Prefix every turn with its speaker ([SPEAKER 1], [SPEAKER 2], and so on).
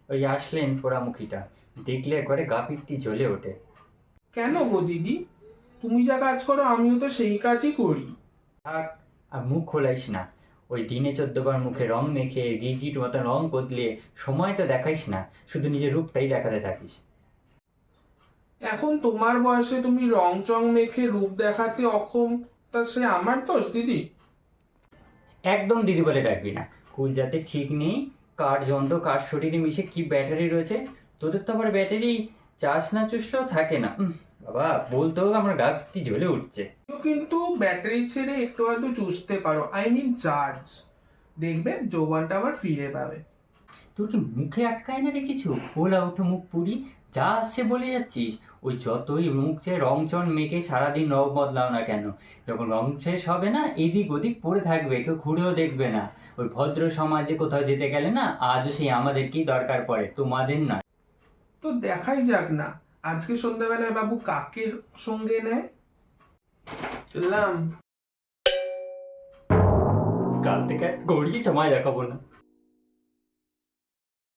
[SPEAKER 1] ওই আসলেন পোড়ামুখীটা, দেখলে একবারে গা পিত্তি জ্বলে ওঠে।
[SPEAKER 2] কেন গো দিদি, তুমি যা কাজ করো আমিও তো সেই কাজই করি।
[SPEAKER 1] থাক, আর মুখ খোলাইস না। ওই দিনে 14 বার মুখে রং মেখে গিরগিট মতো রং বদলে সময় তো দেখাইস না, শুধু নিজের রূপটাই দেখাতে থাকিস।
[SPEAKER 2] এখন তোমার বয়সে তুমি রং চং মেখে রূপ দেখাতে অক্ষম, তা সে আমার দোষ দিদি?
[SPEAKER 1] একদম দিদি বলে ডাকবি না, কুল যাতে ঠিক নেই। কার যন্ত্র কার শরীরে মিশে কি ব্যাটারি রয়েছে। তোদের তো আবার ব্যাটারি চার্জ না চুষলেও থাকে না। বাবা, বলতেও আমার গা পিত্তি জ্বলে উঠছে।
[SPEAKER 2] কিন্তু ব্যাটারি ছেড়ে একটু আধটু চুষতে পারো, আই মিন চার্জ, দেখবে যৌবনটা আবার ফিরে পাবে।
[SPEAKER 1] তোর কি মুখে আটকায় না রে কিছু? ওলা উঠো মুখ পুরি, যা আসছে বলে যাচ্ছিস। ওই যতই মুখে রং চং মেখে সারাদিন রং বদলাও না কেন, যখন রং শেষ হবে না এদিক ওদিক পড়ে থাকবে, কেউ ঘুরেও দেখবে না। ওই ভদ্র সমাজে কোথাও যেতে গেলে না আজও সেই আমাদেরকেই দরকার পড়ে, তোমাদের না।
[SPEAKER 2] তো দেখাই যাক না, আজকে সন্ধ্যাবেলায় বাবু কাকে সঙ্গে নেয়। চললাম।
[SPEAKER 1] কাল থেকে আর গড়িয়ে সময় দেখাবো না।